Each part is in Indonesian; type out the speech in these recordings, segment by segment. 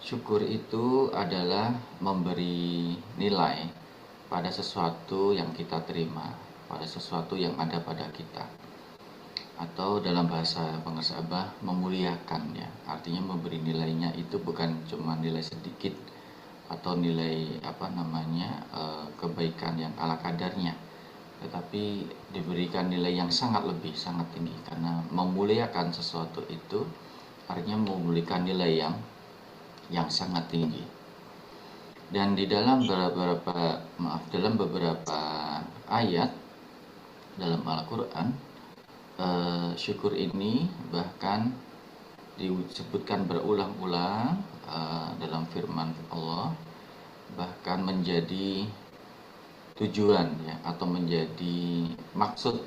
Syukur itu adalah memberi nilai pada sesuatu yang kita terima, pada sesuatu yang ada pada kita. Atau dalam bahasa pengesabah, memuliakan ya. Artinya memberi nilainya itu bukan cuma nilai sedikit atau nilai kebaikan yang ala kadarnya, tetapi diberikan nilai yang sangat lebih, sangat tinggi. Karena memuliakan sesuatu itu artinya memuliakan nilai yang sangat tinggi. Dan di dalam beberapa ayat dalam Al-Quran, syukur ini bahkan disebutkan berulang-ulang dalam firman Allah, bahkan menjadi tujuan ya, atau menjadi maksud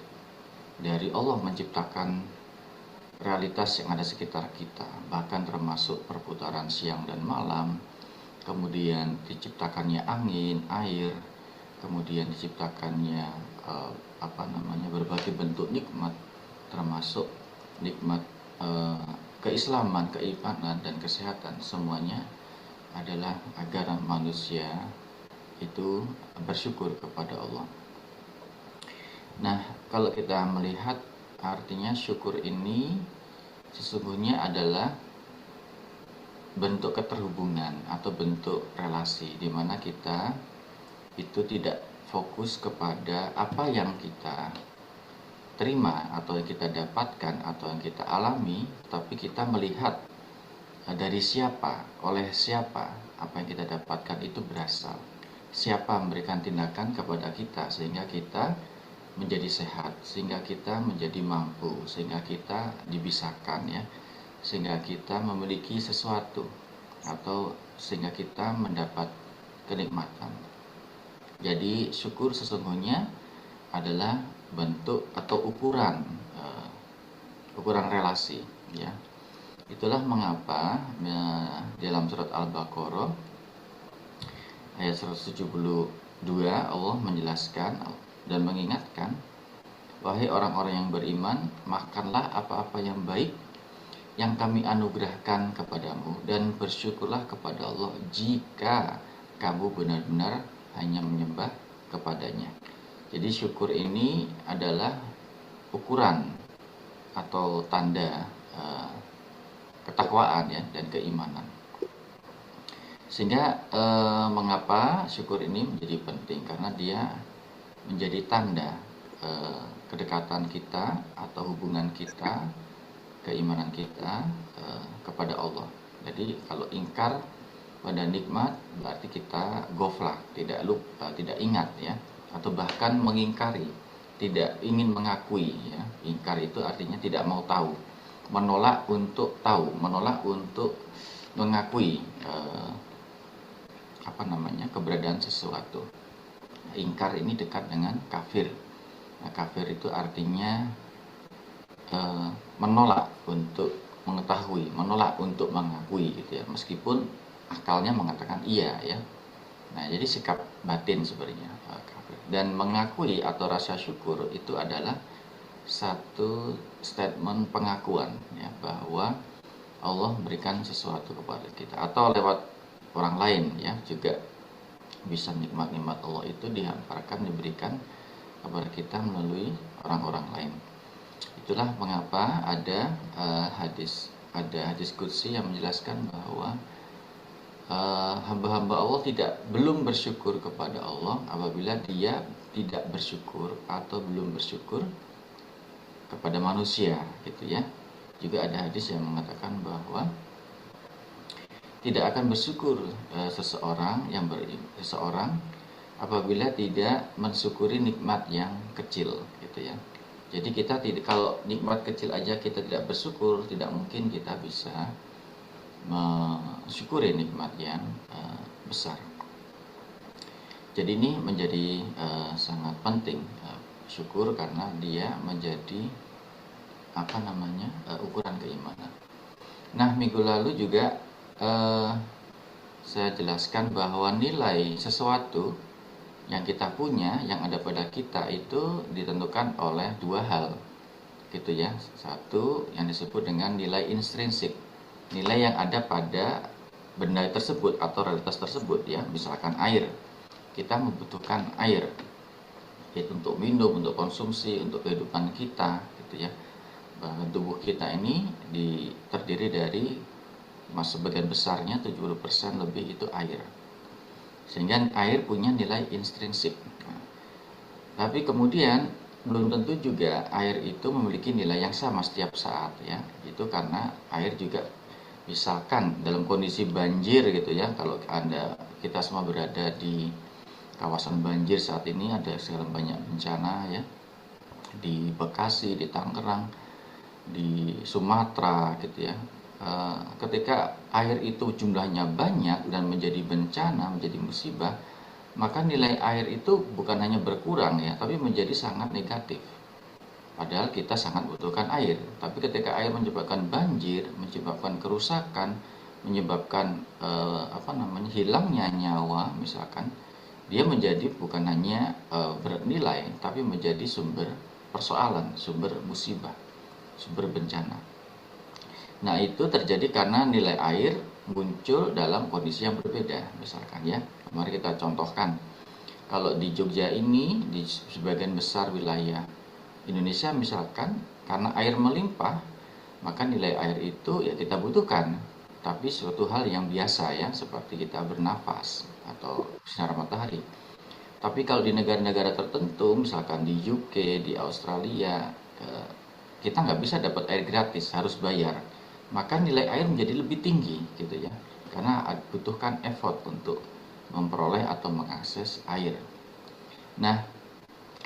dari Allah menciptakan realitas yang ada sekitar kita, bahkan termasuk perputaran siang dan malam, kemudian diciptakannya angin, air, kemudian diciptakannya berbagai bentuk nikmat, termasuk nikmat keislaman, keimanan, dan kesehatan. Semuanya adalah agar manusia itu bersyukur kepada Allah. Nah, kalau kita melihat, artinya syukur ini sesungguhnya adalah bentuk keterhubungan atau bentuk relasi, di mana kita itu tidak fokus kepada apa yang kita terima atau yang kita dapatkan atau yang kita alami, tapi kita melihat dari siapa, oleh siapa apa yang kita dapatkan itu berasal, siapa memberikan tindakan kepada kita sehingga kita menjadi sehat, sehingga kita menjadi mampu, sehingga kita dibisarkan ya, sehingga kita memiliki sesuatu, atau sehingga kita mendapat kenikmatan. Jadi syukur sesungguhnya adalah bentuk atau ukuran relasi ya. Itulah mengapa dalam surat Al-Baqarah ayat 172 Allah menjelaskan dan mengingatkan, wahai orang-orang yang beriman, makanlah apa-apa yang baik yang kami anugerahkan kepadamu, dan bersyukurlah kepada Allah jika kamu benar-benar hanya menyembah kepadanya. Jadi syukur ini adalah ukuran atau tanda ketakwaan ya, dan keimanan. Sehingga mengapa syukur ini menjadi penting, karena dia menjadi tanda kedekatan kita atau hubungan kita, keimanan kita kepada Allah. Jadi kalau ingkar pada nikmat berarti kita ghaflah, tidak lupa, tidak ingat ya, atau bahkan mengingkari, tidak ingin mengakui ya. Ingkar itu artinya tidak mau tahu, menolak untuk tahu, menolak untuk mengakui keberadaan sesuatu. Ingkar ini dekat dengan kafir. Nah, kafir itu artinya menolak untuk mengetahui, menolak untuk mengakui gitu ya, meskipun akalnya mengatakan iya ya. Nah, jadi sikap batin sebenarnya kafir. Dan mengakui atau rasa syukur itu adalah satu statement pengakuan ya, bahwa Allah memberikan sesuatu kepada kita, atau lewat orang lain ya, juga bisa nikmat-nikmat Allah itu dihamparkan, diberikan kepada kita melalui orang-orang lain. Itulah mengapa ada hadis qudsi yang menjelaskan bahwa hamba-hamba Allah belum bersyukur kepada Allah apabila dia tidak bersyukur atau belum bersyukur kepada manusia gitu ya. Juga ada hadis yang mengatakan bahwa tidak akan bersyukur seseorang apabila tidak mensyukuri nikmat yang kecil gitu ya. Jadi kita kalau nikmat kecil aja kita tidak bersyukur, tidak mungkin kita bisa mensyukuri nikmat yang besar. Jadi ini menjadi sangat penting syukur, karena dia menjadi ukuran keimanan. Nah, minggu lalu juga saya jelaskan bahwa nilai sesuatu yang kita punya, yang ada pada kita itu ditentukan oleh dua hal gitu ya. Satu yang disebut dengan nilai intrinsik, nilai yang ada pada benda tersebut atau realitas tersebut ya, misalkan air. Kita membutuhkan air, yaitu untuk minum, untuk konsumsi, untuk kehidupan kita gitu ya. Bahkan tubuh kita ini terdiri dari sebagian besarnya 70% lebih itu air. Sehingga air punya nilai intrinsik. Nah, tapi kemudian belum tentu juga air itu memiliki nilai yang sama setiap saat ya. Itu karena air juga misalkan dalam kondisi banjir gitu ya, kalau kita semua berada di kawasan banjir saat ini, ada segala banyak bencana ya, di Bekasi, di Tangerang, di Sumatera gitu ya. Ketika air itu jumlahnya banyak dan menjadi bencana, menjadi musibah, maka nilai air itu bukan hanya berkurang ya, tapi menjadi sangat negatif. Padahal kita sangat butuhkan air, tapi ketika air menyebabkan banjir, menyebabkan kerusakan, menyebabkan hilangnya nyawa misalkan, dia menjadi bukan hanya bernilai, tapi menjadi sumber persoalan, sumber musibah, sumber bencana. Nah, itu terjadi karena nilai air muncul dalam kondisi yang berbeda, misalkan ya. Mari kita contohkan. Kalau di Jogja ini, di sebagian besar wilayah Indonesia misalkan, karena air melimpah, maka nilai air itu ya kita butuhkan. Tapi suatu hal yang biasa ya, seperti kita bernafas atau sinar matahari. Tapi kalau di negara-negara tertentu, misalkan di UK, di Australia, kita nggak bisa dapat air gratis, harus bayar. Maka nilai air menjadi lebih tinggi gitu ya, karena butuhkan effort untuk memperoleh atau mengakses air. Nah,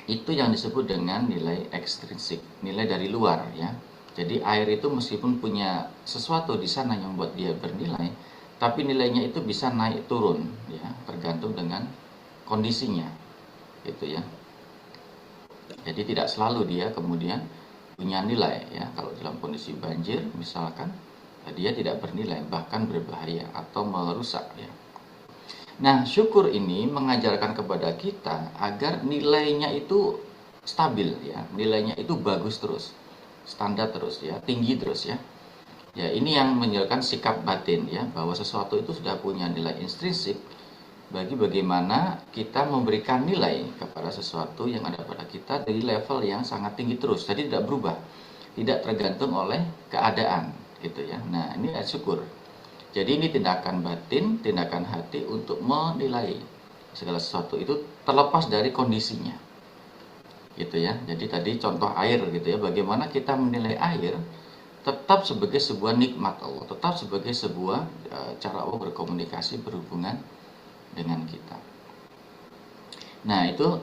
itu yang disebut dengan nilai ekstrinsik, nilai dari luar ya. Jadi air itu meskipun punya sesuatu di sana yang membuat dia bernilai, tapi nilainya itu bisa naik turun ya, tergantung dengan kondisinya gitu ya. Jadi tidak selalu dia kemudian punya nilai ya. Kalau dalam kondisi banjir misalkan, dia tidak bernilai, bahkan berbahaya atau merusak ya. Nah, syukur ini mengajarkan kepada kita agar nilainya itu stabil ya, nilainya itu bagus terus, standar terus ya, tinggi terus ya. Ya, ini yang menunjukkan sikap batin ya, bahwa sesuatu itu sudah punya nilai intrinsik bagi bagaimana kita memberikan nilai kepada sesuatu yang ada pada kita dari level yang sangat tinggi terus. Jadi tidak berubah, tidak tergantung oleh keadaan gitu ya. Nah, ini syukur. Jadi ini tindakan batin, tindakan hati untuk menilai segala sesuatu itu terlepas dari kondisinya. Gitu ya. Jadi tadi contoh air gitu ya, bagaimana kita menilai air tetap sebagai sebuah nikmat Allah, tetap sebagai sebuah cara Allah berkomunikasi, berhubungan dengan kita. Nah, itu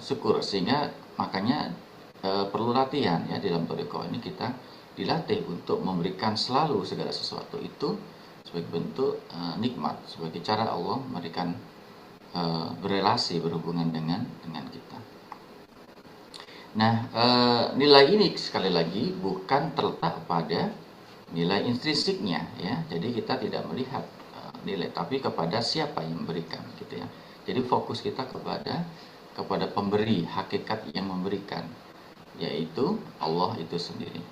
syukur, sehingga makanya perlu latihan ya, dalam thariqah ini kita dilatih untuk memberikan selalu segala sesuatu itu sebagai bentuk nikmat, sebagai cara Allah memberikan berelasi, berhubungan dengan kita. Nah, nilai ini sekali lagi bukan terletak pada nilai intrinsiknya ya. Jadi kita tidak melihat nilai, tapi kepada siapa yang memberikan gitu ya. Jadi fokus kita kepada pemberi, hakikat yang memberikan, yaitu Allah itu sendiri.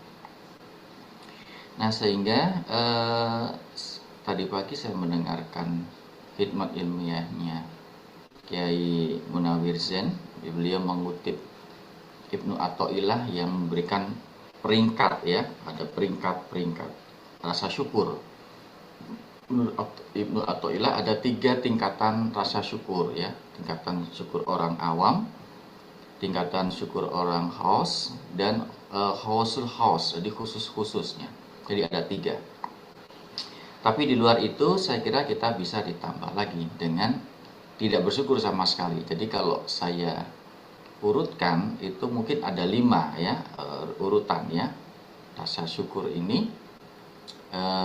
Nah, sehingga tadi pagi saya mendengarkan khidmat ilmiahnya Kiai Munawir Zain. Beliau mengutip Ibnu Athaillah yang memberikan peringkat ya, ada peringkat rasa syukur. Menurut Ibnu Athaillah ada 3 tingkatan rasa syukur ya. Tingkatan syukur orang awam, tingkatan syukur orang khawas, dan khawasul khawas, jadi khusus-khususnya. Jadi ada 3. Tapi di luar itu saya kira kita bisa ditambah lagi dengan tidak bersyukur sama sekali. Jadi kalau saya urutkan itu mungkin ada 5 ya urutan ya rasa syukur ini.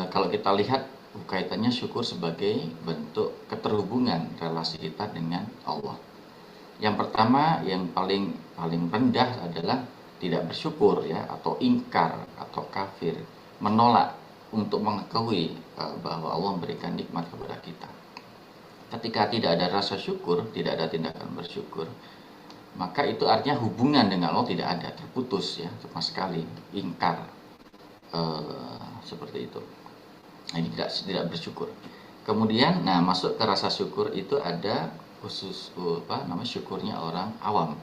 Kalau kita lihat kaitannya syukur sebagai bentuk keterhubungan relasi kita dengan Allah. Yang pertama, yang paling rendah adalah tidak bersyukur ya, atau ingkar atau kafir, menolak untuk mengakui bahwa Allah memberikan nikmat kepada kita. Ketika tidak ada rasa syukur, tidak ada tindakan bersyukur, maka itu artinya hubungan dengan Allah tidak ada, terputus ya, sama sekali, ingkar seperti itu. Nah, ini tidak bersyukur. Kemudian, nah masuk ke rasa syukur itu ada khusus syukurnya orang awam.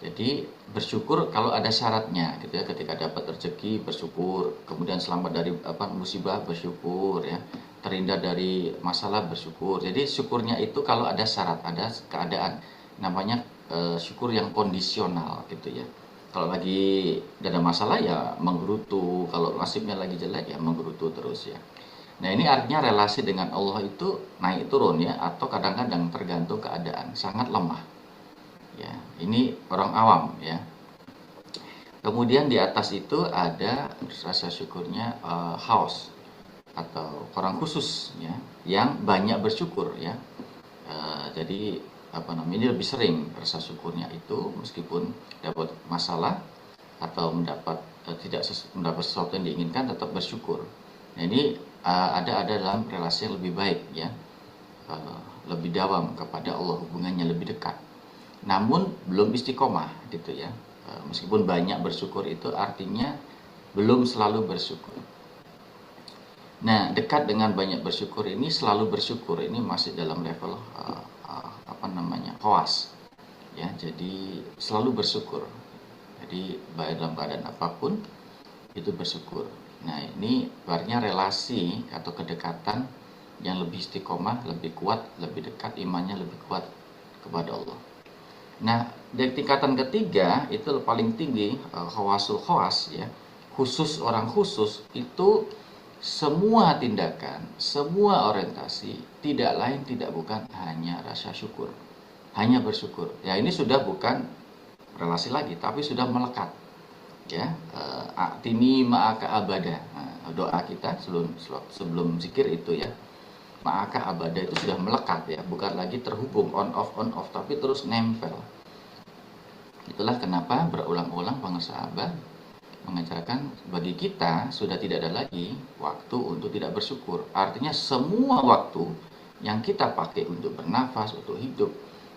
Jadi bersyukur kalau ada syaratnya gitu ya, ketika dapat rezeki bersyukur, kemudian selamat dari musibah bersyukur ya, terhindar dari masalah bersyukur. Jadi syukurnya itu kalau ada syarat, ada keadaan, namanya syukur yang kondisional gitu ya. Kalau lagi ada masalah ya menggerutu, kalau nasibnya lagi jelek ya menggerutu terus ya. Nah, ini artinya relasi dengan Allah itu naik turun ya, atau kadang-kadang tergantung keadaan, sangat lemah. Ya, ini orang awam ya. Kemudian di atas itu ada rasa syukurnya haus atau orang khusus ya, yang banyak bersyukur ya. Jadi ini lebih sering rasa syukurnya itu meskipun dapat masalah atau tidak mendapat sesuatu yang diinginkan tetap bersyukur. Nah, ini ada dalam relasi yang lebih baik ya, lebih dalam kepada Allah, hubungannya lebih dekat. Namun belum istiqomah gitu ya. Meskipun banyak bersyukur itu artinya belum selalu bersyukur. Nah, dekat dengan banyak bersyukur ini, selalu bersyukur ini masih dalam level khawas ya. Jadi selalu bersyukur. Jadi baik dalam keadaan apapun itu bersyukur. Nah, ini artinya relasi atau kedekatan yang lebih istiqomah, lebih kuat, lebih dekat, imannya lebih kuat kepada Allah. Nah, dari tingkatan ketiga itu paling tinggi, khawasul khawas ya, khusus orang khusus itu semua tindakan, semua orientasi tidak lain tidak bukan hanya rasa syukur, hanya bersyukur. Ya, ini sudah bukan relasi lagi, tapi sudah melekat ya. Atini ma'aka abada, nah, doa kita sebelum zikir itu ya, maka abada itu sudah melekat ya, bukan lagi terhubung on off, tapi terus nempel. Itulah kenapa berulang-ulang para sahabat mengajarkan bagi kita sudah tidak ada lagi waktu untuk tidak bersyukur. Artinya semua waktu yang kita pakai untuk bernafas, untuk hidup,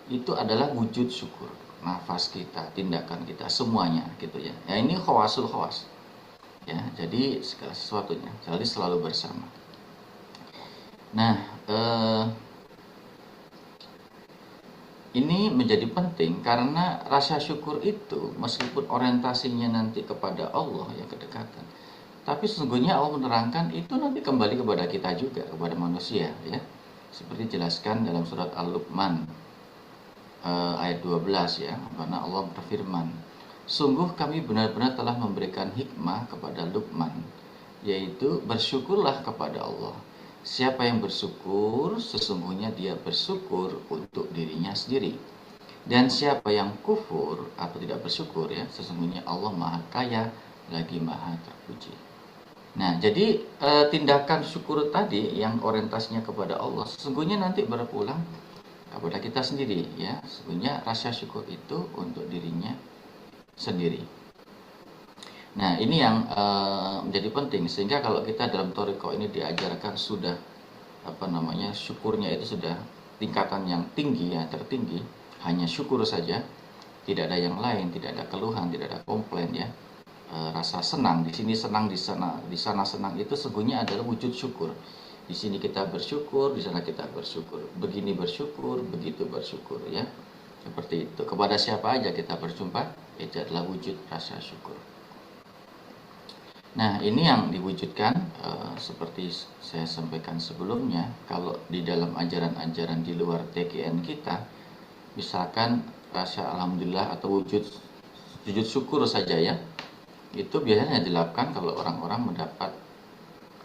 itu adalah wujud syukur. Nafas kita, tindakan kita, semuanya gitu ya. Ya, ini khawasul khawas. Ya, jadi segala sesuatunya selalu bersama. Nah, ini menjadi penting karena rasa syukur itu meskipun orientasinya nanti kepada Allah ya, kedekatan, tapi sesungguhnya Allah menerangkan itu nanti kembali kepada kita juga, kepada manusia ya. Seperti dijelaskan dalam surat Al-Luqman ayat 12 ya, mana Allah berfirman, sungguh kami benar-benar telah memberikan hikmah kepada Luqman, yaitu bersyukurlah kepada Allah. Siapa yang bersyukur, sesungguhnya dia bersyukur untuk dirinya sendiri. Dan siapa yang kufur atau tidak bersyukur ya, sesungguhnya Allah Maha Kaya lagi Maha Terpuji. Nah, jadi tindakan syukur tadi yang orientasinya kepada Allah, sesungguhnya nanti berpulang kepada kita sendiri ya. Sesungguhnya rasa syukur itu untuk dirinya sendiri. Nah, ini yang menjadi penting, sehingga kalau kita dalam thariqah ini diajarkan sudah syukurnya itu sudah tingkatan yang tinggi ya, tertinggi, hanya syukur saja, tidak ada yang lain, tidak ada keluhan, tidak ada komplain ya. Rasa senang di sini senang, di sana senang, itu sesungguhnya adalah wujud syukur. Di sini kita bersyukur, di sana kita bersyukur, begini bersyukur, begitu bersyukur ya. Seperti itu. Kepada siapa aja kita berjumpa, itu adalah wujud rasa syukur. Nah, ini yang diwujudkan seperti saya sampaikan sebelumnya. Kalau di dalam ajaran-ajaran di luar TKN kita, misalkan rasa alhamdulillah atau wujud syukur saja ya, itu biasanya dilakukan kalau orang-orang mendapat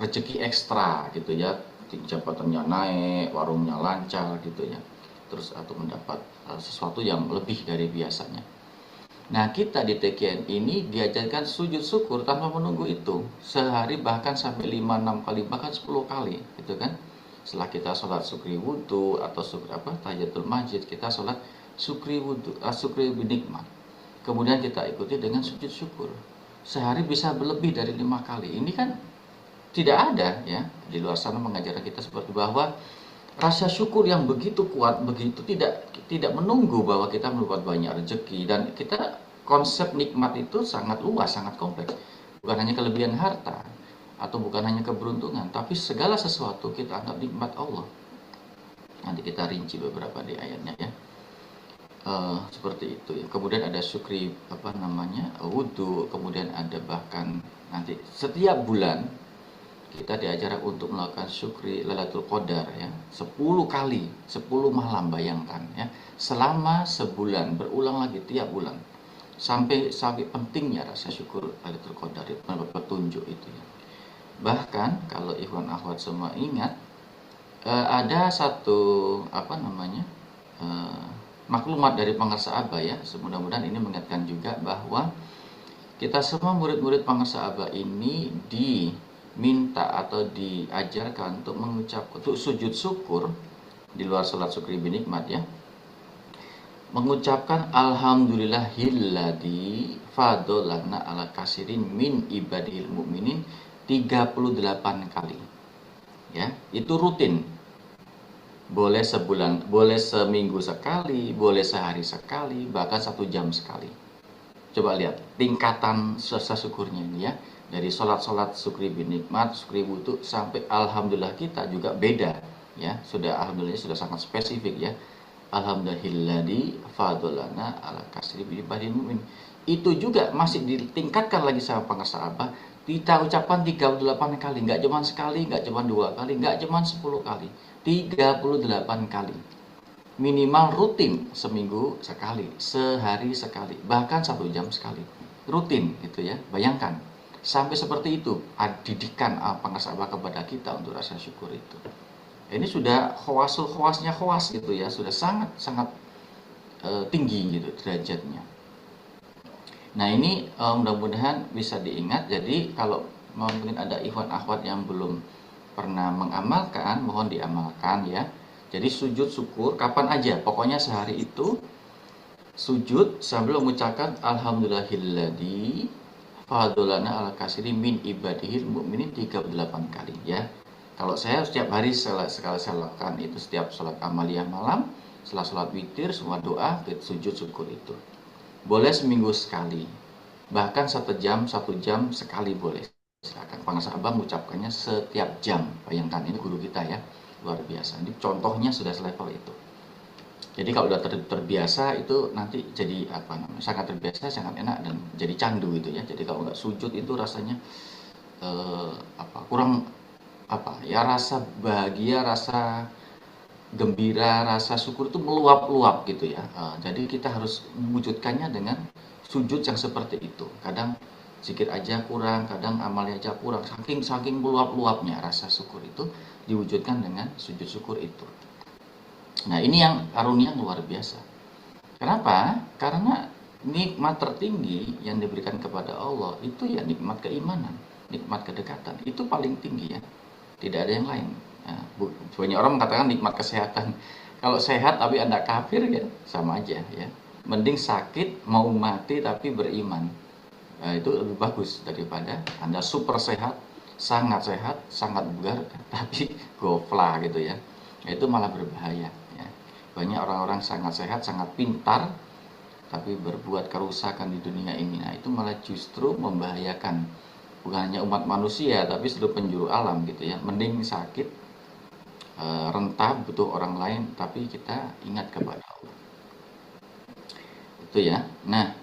rezeki ekstra gitu ya, jabatannya naik, warungnya lancar gitu ya, terus atau mendapat sesuatu yang lebih dari biasanya. Nah, kita di TKN ini diajarkan sujud syukur tanpa menunggu itu. Sehari bahkan sampai 5-6 kali, bahkan 10 kali gitu kan. Setelah kita sholat syukri wudhu atau tahiyatul masjid, kita sholat syukri wudhu, syukri binikmat. Kemudian kita ikuti dengan sujud syukur. Sehari bisa lebih dari 5 kali. Ini kan tidak ada ya di luar sana mengajarkan kita seperti bahwa rasa syukur yang begitu kuat, begitu tidak menunggu bahwa kita mendapat banyak rezeki. Dan kita konsep nikmat itu sangat luas, sangat kompleks. Bukan hanya kelebihan harta, atau bukan hanya keberuntungan, tapi segala sesuatu kita anggap nikmat Allah. Nanti kita rinci beberapa di ayatnya ya. Seperti itu ya. Kemudian ada syukri wudhu, kemudian ada bahkan nanti setiap bulan kita diajarkan untuk melakukan syukri Lailatul Qadar ya. 10 kali, 10 malam, bayangkan ya. Selama sebulan, berulang lagi tiap bulan. Sampai pentingnya rasa syukur Lailatul Qadar itu, petunjuk itu ya. Bahkan kalau ikhwan akhwat semua ingat, ada satu maklumat dari Pangarsa Aba ya. Mudah-mudahan ini mengingatkan juga bahwa kita semua murid-murid Pangarsa Aba ini diminta atau diajarkan untuk sujud syukur di luar sholat syukri binikmat ya, mengucapkan alhamdulillahilladzi fadolana ala kasirin min ibadil mu'minin 38 kali ya. Itu rutin, boleh sebulan, boleh seminggu sekali, boleh sehari sekali, bahkan 1 jam sekali. Coba lihat tingkatan rasa syukurnya ini ya. Dari sholat syukri binikmat, syukri wudhu, sampai alhamdulillah kita juga beda ya. Alhamdulillah sudah sangat spesifik ya. Alhamdulillahilladzi fadolana ala kasri bi ibadil mu'min. Itu juga masih ditingkatkan lagi sama Pangarsa Aba. Kita ucapkan 38 kali, nggak cuma sekali, nggak cuma 2 kali, nggak cuma 10 kali, 38 kali. Minimal rutin, seminggu sekali, sehari sekali, bahkan 1 jam sekali. Rutin gitu ya, bayangkan. Sampai seperti itu didikan Pangarsa Aba kepada kita untuk rasa syukur itu. Ini sudah khawasnya khawas gitu ya, sudah sangat tinggi gitu derajatnya. Nah ini mudah-mudahan bisa diingat. Jadi kalau mungkin ada ikhwan akhwat yang belum pernah mengamalkan, mohon diamalkan ya. Jadi sujud syukur kapan aja, pokoknya sehari itu sujud sambil mengucapkan alhamdulillahilladzi fadolana ala kasiri min ibadihil mu'minin 38 kali ya. Kalau saya setiap hari sekali saya lakukan itu, setiap sholat amaliyah malam, setelah sholat witir, semua doa, sujud syukur itu. Boleh seminggu sekali, bahkan 1 jam sekali boleh. Silakan. Pangarsa Aba mengucapkannya setiap jam. Bayangkan, ini guru kita ya, luar biasa. Ini contohnya sudah selevel itu. Jadi kalau sudah terbiasa itu nanti jadi sangat terbiasa, sangat enak dan jadi candu itu ya. Jadi kalau nggak sujud itu rasanya kurang rasa bahagia, rasa gembira, rasa syukur itu meluap-luap gitu ya. Jadi kita harus mewujudkannya dengan sujud yang seperti itu. Kadang zikir aja kurang, kadang amalnya aja kurang. Saking meluap-luapnya rasa syukur itu diwujudkan dengan sujud syukur itu. Nah ini yang karunia luar biasa. Kenapa? Karena nikmat tertinggi yang diberikan kepada Allah itu ya nikmat keimanan, nikmat kedekatan. Itu paling tinggi ya. Tidak ada yang lain. Nah, banyak orang mengatakan nikmat kesehatan. Kalau sehat tapi Anda kafir ya sama aja ya. Mending sakit mau mati tapi beriman. Nah, itu lebih bagus daripada Anda super sehat, sangat bugar tapi gofla gitu ya. Itu malah berbahaya ya. Banyak orang-orang sangat sehat, sangat pintar tapi berbuat kerusakan di dunia ini. Nah, itu malah justru membahayakan bukan hanya umat manusia tapi seluruh penjuru alam gitu ya. Mending sakit, rentah butuh orang lain tapi kita ingat kepada Allah itu ya. Nah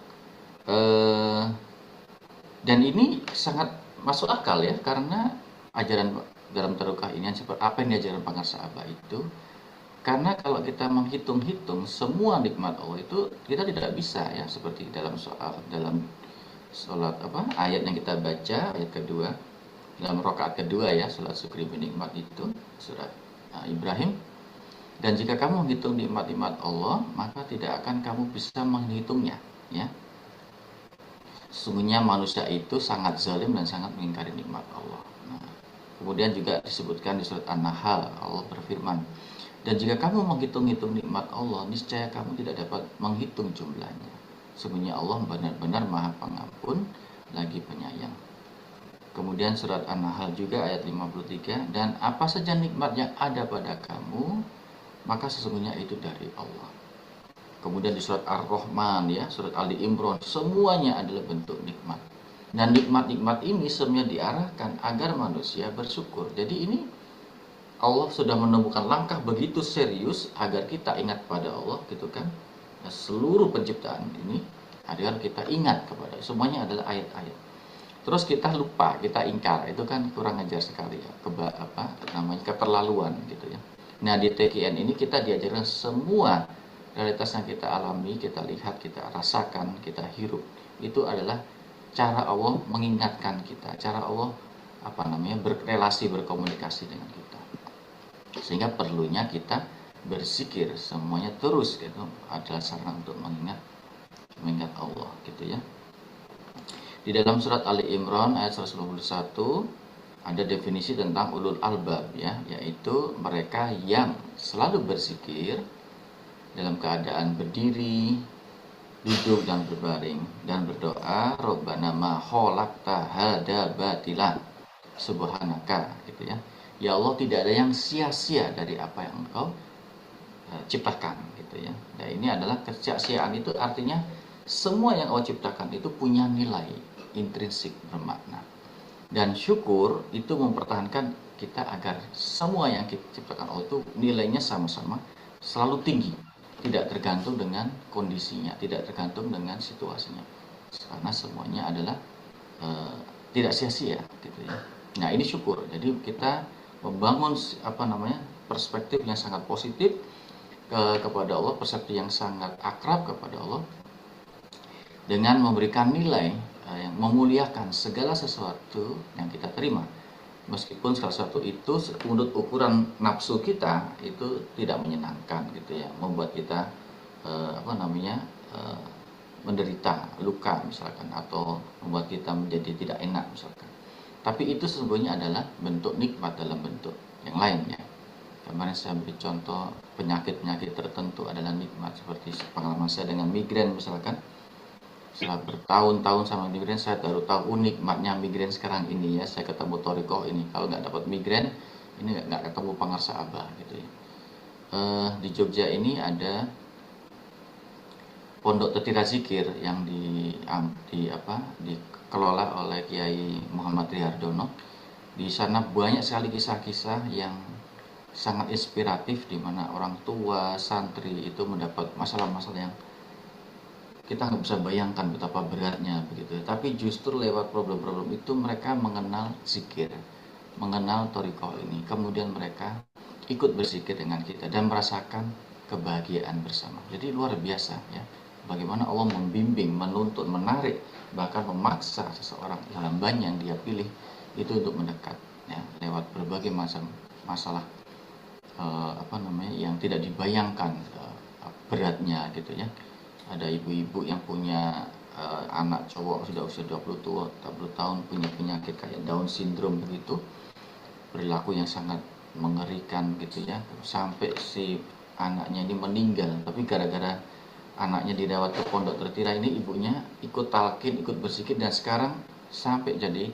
dan ini sangat masuk akal ya, karena ajaran dalam Tarekah ini seperti apa yang diajarkan Pangarsa Aba itu. Karena kalau kita menghitung-hitung semua nikmat Allah itu kita tidak bisa ya, seperti dalam sholat ayat yang kita baca, ayat kedua dalam rakaat kedua ya, sholat syukri binikmat itu surat Ibrahim. Dan jika kamu menghitung nikmat-nikmat Allah, maka tidak akan kamu bisa menghitungnya ya. Sesungguhnya manusia itu sangat zalim dan sangat mengingkari nikmat Allah. Nah, kemudian juga disebutkan di surat An-Nahl, Allah berfirman, dan jika kamu menghitung-hitung nikmat Allah, niscaya kamu tidak dapat menghitung jumlahnya. Sesungguhnya Allah benar-benar Maha Pengampun lagi penyayang. Kemudian surat An-Nahl juga ayat 53, dan apa saja nikmat yang ada pada kamu, maka sesungguhnya itu dari Allah. Kemudian di surat Ar-Rahman ya, surat Ali Imran, semuanya adalah bentuk nikmat. Dan nikmat-nikmat ini semuanya diarahkan agar manusia bersyukur. Jadi ini Allah sudah menemukan langkah begitu serius agar kita ingat pada Allah gitu kan. Nah, seluruh penciptaan ini agar kita ingat kepada, semuanya adalah ayat-ayat. Terus kita lupa, kita ingkar, itu kan kurang ajar sekali ya, keterlaluan gitu ya. Nah di TKN ini kita diajarkan semua realitas yang kita alami, kita lihat, kita rasakan, kita hirup, itu adalah cara Allah mengingatkan kita, cara Allah berrelasi, berkomunikasi dengan kita. Sehingga perlunya kita bersikir, semuanya terus gitu adalah sarana untuk mengingat Allah gitu ya. Di dalam surat Ali Imran ayat 121 ada definisi tentang ulul albab ya, yaitu mereka yang selalu berzikir dalam keadaan berdiri, duduk dan berbaring, dan berdoa, Rabbana ma khalaqta hada batila subhanaka gitu ya. Ya Allah, tidak ada yang sia-sia dari apa yang Engkau ciptakan gitu ya. Nah, ini adalah kesia-siaan itu artinya semua yang Allah ciptakan itu punya nilai intrinsik, bermakna. Dan syukur itu mempertahankan kita agar semua yang kita ciptakan Allah itu nilainya sama-sama selalu tinggi, tidak tergantung dengan kondisinya, tidak tergantung dengan situasinya, karena semuanya adalah tidak sia-sia gitu ya. Nah ini syukur. Jadi kita membangun perspektif yang sangat positif kepada Allah, persepsi yang sangat akrab kepada Allah, dengan memberikan nilai yang memuliakan segala sesuatu yang kita terima, meskipun salah satu itu menurut ukuran nafsu kita itu tidak menyenangkan gitu ya, membuat kita menderita luka misalkan, atau membuat kita menjadi tidak enak misalkan. Tapi itu sesungguhnya adalah bentuk nikmat dalam bentuk yang lainnya. Kemarin saya beri contoh penyakit-penyakit tertentu adalah nikmat, seperti pengalaman saya dengan migrain misalkan. Setelah bertahun-tahun sama migrain, saya baru tahu nikmatnya migrain sekarang ini ya. Saya ketemu Toriko ini, kalau nggak dapat migrain ini nggak ketemu Pangarsa Abah gitu ya. Di Jogja ini ada Pondok Tetira Zikir yang dikelola oleh Kiai Muhammad Rihardono. Di sana banyak sekali kisah-kisah yang sangat inspiratif, di mana orang tua, santri itu mendapat masalah-masalah yang kita nggak bisa bayangkan betapa beratnya begitu. Tapi justru lewat problem-problem itu mereka mengenal zikir, mengenal Toriko ini. Kemudian mereka ikut berzikir dengan kita dan merasakan kebahagiaan bersama. Jadi luar biasa ya, bagaimana Allah membimbing, menuntun, menarik, bahkan memaksa seseorang hambanya yang dia pilih itu untuk mendekat ya, lewat berbagai macam masalah yang tidak dibayangkan beratnya gitu ya. Ada ibu-ibu yang punya anak cowok sudah usia 20 tahun, punya penyakit kayak Down syndrome begitu, perilaku yang sangat mengerikan gitu ya, sampai si anaknya ini meninggal. Tapi gara-gara anaknya dirawat ke Pondok Tetira ini, ibunya ikut talqin, ikut berzikir, dan sekarang sampai jadi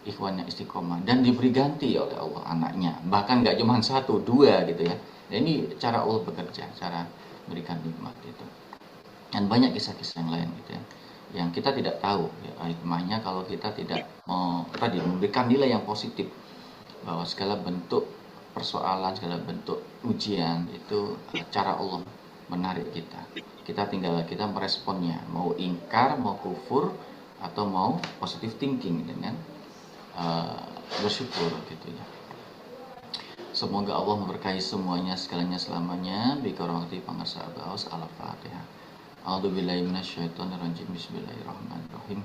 ikhwannya istiqomah dan diberi ganti oleh Allah anaknya, bahkan nggak cuma 1, 2 gitu ya. Dan ini cara Allah bekerja, cara memberikan nikmat itu. Dan banyak kisah-kisah yang lain gitu ya, yang kita tidak tahu ya, hikmahnya kalau kita tidak memberikan nilai yang positif, bahwa segala bentuk persoalan, segala bentuk ujian itu cara Allah menarik kita. Kita tinggal kita meresponnya, mau ingkar, mau kufur, atau mau positive thinking dengan bersyukur gitu ya. Semoga Allah memberkahi semuanya, segalanya, selamanya. Bikaromati Pangarsa Abah. Al-Fatihah. A'udzubillahi minasyaitonirrajim. Bismillahirrahmanirrahim.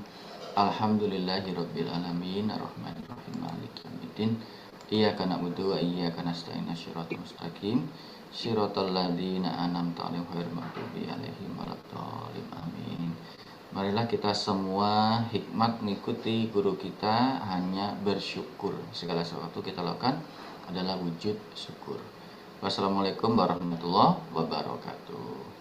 Alhamdulillahirabbil alamin, arrahmanirrahim, maliki yaumiddin. Iyyaka na'budu wa iyyaka nasta'in. Shiratal mustaqim, shiratal ladzina an'amta 'alaihim ghairil maghdubi 'alaihim waladdallin. Amin. Marilah kita semua hikmat mengikuti guru kita, hanya bersyukur. Segala sesuatu kita lakukan adalah wujud syukur. Wassalamualaikum warahmatullahi wabarakatuh.